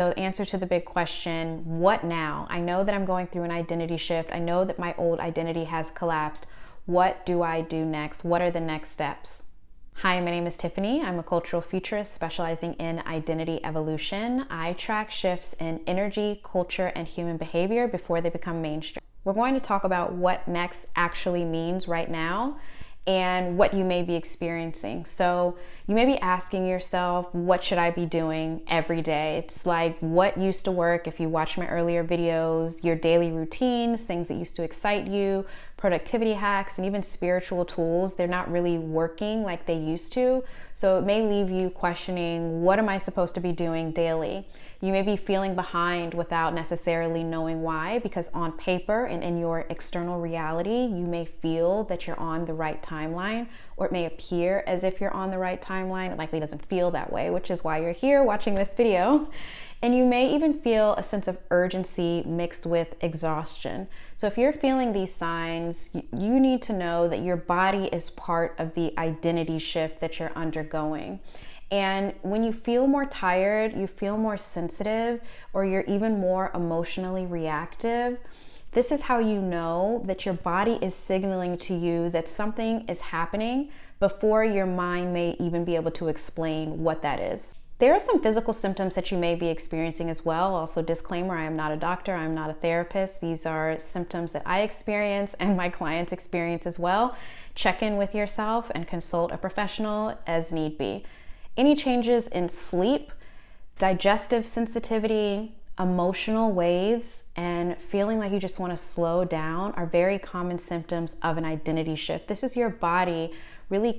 So the answer to the big question, what now? I know that I'm going through an identity shift. I know that my old identity has collapsed. What do I do next? What are the next steps? Hi, my name is Tiffany. I'm a cultural futurist specializing in identity evolution. I track shifts in energy, culture, and human behavior before they become mainstream. We're going to talk about what next actually means right now and what you may be experiencing. So you may be asking yourself, what should I be doing every day? It's like what used to work if you watched my earlier videos, your daily routines, things that used to excite you, productivity hacks, and even spiritual tools. They're not really working like they used to. So it may leave you questioning, what am I supposed to be doing daily? You may be feeling behind without necessarily knowing why, because on paper and in your external reality, you may feel that you're on the right timeline, or it may appear as if you're on the right timeline. It likely doesn't feel that way, which is why you're here watching this video. And you may even feel a sense of urgency mixed with exhaustion. So if you're feeling these signs, you need to know that your body is part of the identity shift that you're undergoing. And when you feel more tired, you feel more sensitive, or you're even more emotionally reactive, this is how you know that your body is signaling to you that something is happening before your mind may even be able to explain what that is. There are some physical symptoms that you may be experiencing as well. Also, disclaimer, I am not a doctor, I'm not a therapist. These are symptoms that I experience and my clients experience as well. Check in with yourself and consult a professional as need be. Any changes in sleep, digestive sensitivity, emotional waves, and feeling like you just want to slow down are very common symptoms of an identity shift. This is your body really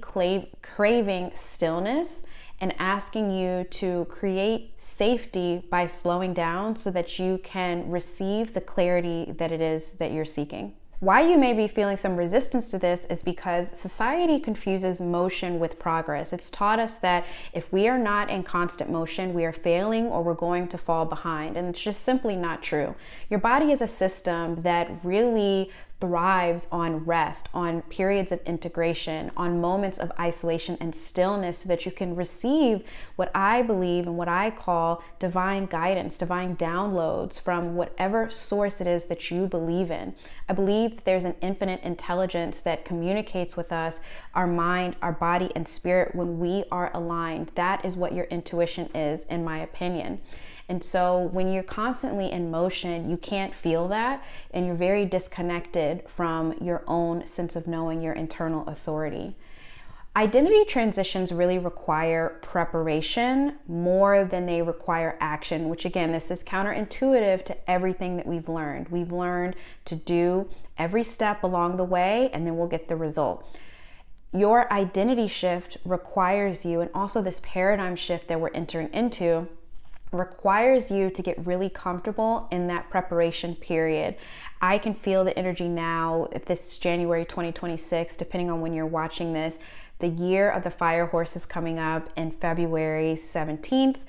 craving stillness and asking you to create safety by slowing down so that you can receive the clarity that it is that you're seeking. Why you may be feeling some resistance to this is because society confuses motion with progress. It's taught us that if we are not in constant motion, we are failing or we're going to fall behind. And it's just simply not true. Your body is a system that really thrives on rest, on periods of integration, on moments of isolation and stillness so that you can receive what I believe and what I call divine guidance, divine downloads from whatever source it is that you believe in. I believe that there's an infinite intelligence that communicates with us, our mind, our body, and spirit when we are aligned. That is what your intuition is, in my opinion. And so when you're constantly in motion, you can't feel that, and you're very disconnected from your own sense of knowing your internal authority. Identity transitions really require preparation more than they require action, which again, this is counterintuitive to everything that we've learned. We've learned to do every step along the way, and then we'll get the result. Your identity shift requires you, and also this paradigm shift that we're entering into, requires you to get really comfortable in that preparation period. I can feel the energy now, if this is January 2026, depending on when you're watching this, the year of the fire horse is coming up in February 17th,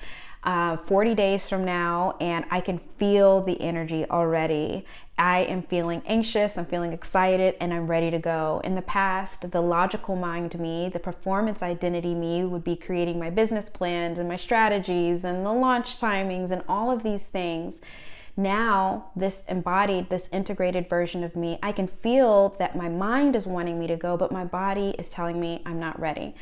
40 days from now, and I can feel the energy already. I am feeling anxious, I'm feeling excited, and I'm ready to go. In the past, the logical mind me, the performance identity me would be creating my business plans and my strategies and the launch timings and all of these things. Now, this embodied, this integrated version of me, I can feel that my mind is wanting me to go, but my body is telling me I'm not ready.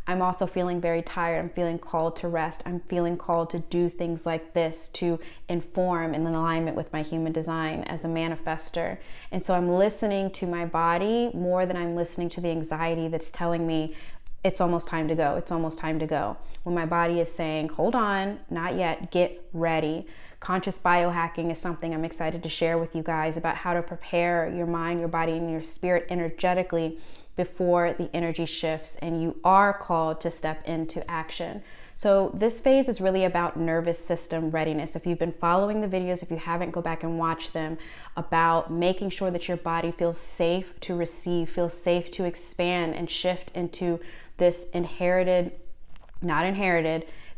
I'm also feeling very tired. I'm feeling called to rest. I'm feeling called to do things like this to inform and in alignment with my human design as a manifester. And so I'm listening to my body more than I'm listening to the anxiety that's telling me it's almost time to go. It's almost time to go. When my body is saying, hold on, not yet, get ready. Conscious biohacking is something I'm excited to share with you guys about how to prepare your mind, your body, and your spirit energetically before the energy shifts and you are called to step into action. So this phase is really about nervous system readiness. If you've been following the videos, if you haven't, go back and watch them, about making sure that your body feels safe to receive, feels safe to expand and shift into this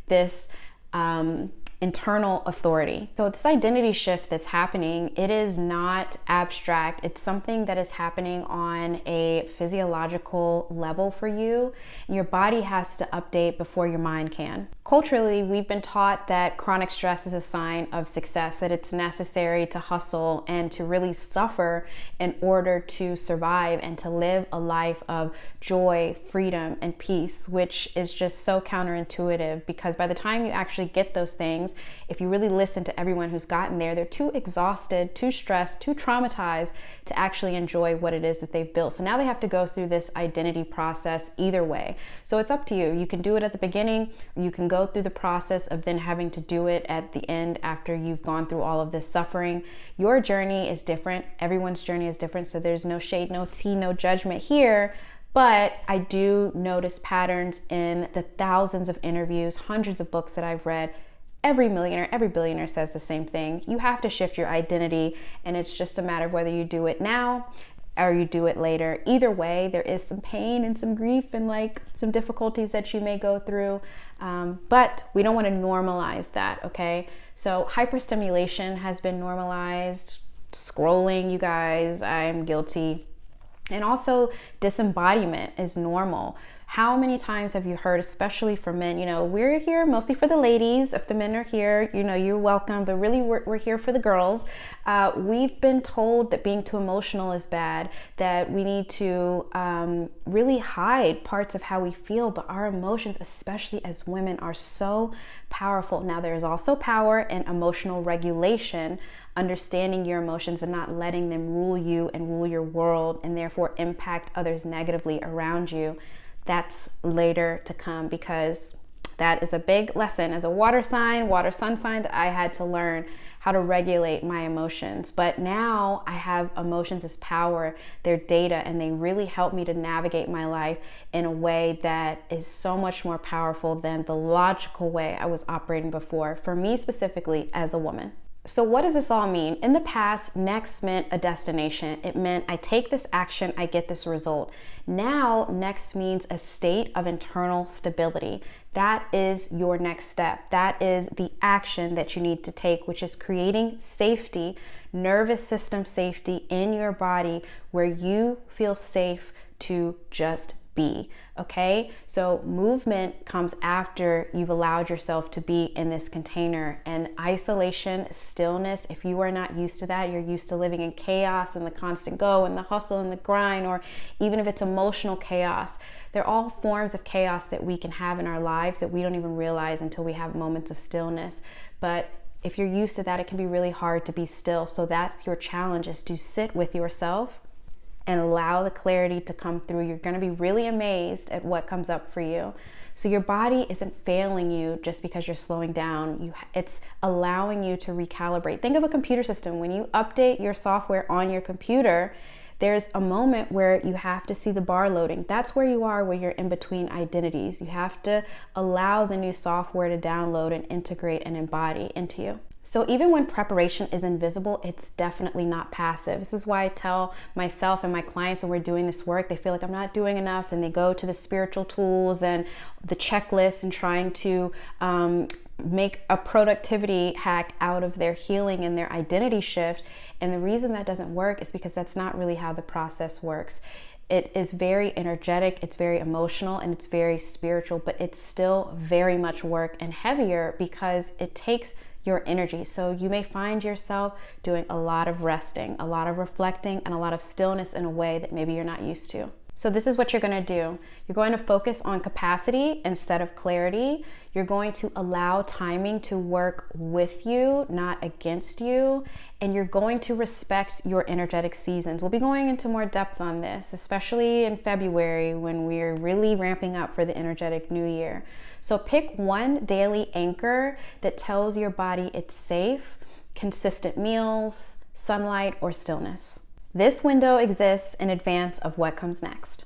this internal authority. So this identity shift that's happening, it is not abstract. It's something that is happening on a physiological level for you, and your body has to update before your mind can. Culturally, we've been taught that chronic stress is a sign of success, that it's necessary to hustle and to really suffer in order to survive and to live a life of joy, freedom, and peace, which is just so counterintuitive, because by the time you actually get those things, if you really listen to everyone who's gotten there, they're too exhausted, too stressed, too traumatized to actually enjoy what it is that they've built. So now they have to go through this identity process either way. So it's up to you. You can do it at the beginning, or you can go through the process of then having to do it at the end after you've gone through all of this suffering. Your journey is different. Everyone's journey is different. So there's no shade, no tea, no judgment here. But I do notice patterns in the thousands of interviews, hundreds of books that I've read. Every millionaire, every billionaire says the same thing. You have to shift your identity, and it's just a matter of whether you do it now or you do it later. Either way, there is some pain and some grief and like some difficulties that you may go through, but we don't want to normalize that, okay? So hyperstimulation has been normalized. Scrolling, you guys, I'm guilty. And also disembodiment is normal. How many times have you heard, especially for men, we're here mostly for the ladies. If the men are here, you're welcome, but really we're here for the girls. We've been told that being too emotional is bad, that we need to really hide parts of how we feel, but our emotions, especially as women, are so powerful. Now, there's also power in emotional regulation, understanding your emotions and not letting them rule you and rule your world, and therefore impact others negatively around you. That's later to come, because that is a big lesson as a water sun sign, that I had to learn how to regulate my emotions. But now I have emotions as power, they're data, and they really help me to navigate my life in a way that is so much more powerful than the logical way I was operating before, for me specifically as a woman. So what does this all mean? In the past, next meant a destination. It meant I take this action, I get this result. Now, next means a state of internal stability. That is your next step. That is the action that you need to take, which is creating safety, nervous system safety in your body, where you feel safe to just be, okay? So movement comes after you've allowed yourself to be in this container. And isolation, stillness, if you are not used to that, you're used to living in chaos and the constant go and the hustle and the grind, or even if it's emotional chaos, they're all forms of chaos that we can have in our lives that we don't even realize until we have moments of stillness. But if you're used to that, it can be really hard to be still. So that's your challenge, is to sit with yourself and allow the clarity to come through. You're gonna be really amazed at what comes up for you. So your body isn't failing you just because you're slowing down. It's allowing you to recalibrate. Think of a computer system. When you update your software on your computer, there's a moment where you have to see the bar loading. That's where you are when you're in between identities. You have to allow the new software to download and integrate and embody into you. So even when preparation is invisible, it's definitely not passive. This is why I tell myself and my clients when we're doing this work, they feel like I'm not doing enough, and they go to the spiritual tools and the checklist and trying to make a productivity hack out of their healing and their identity shift. And the reason that doesn't work is because that's not really how the process works. It is very energetic, it's very emotional, and it's very spiritual, but it's still very much work and heavier because it takes your energy. So you may find yourself doing a lot of resting, a lot of reflecting, and a lot of stillness in a way that maybe you're not used to. So this is what you're going to do. You're going to focus on capacity instead of clarity. You're going to allow timing to work with you, not against you. And you're going to respect your energetic seasons. We'll be going into more depth on this, especially in February when we're really ramping up for the energetic new year. So pick one daily anchor that tells your body it's safe, consistent meals, sunlight, or stillness. This window exists in advance of what comes next.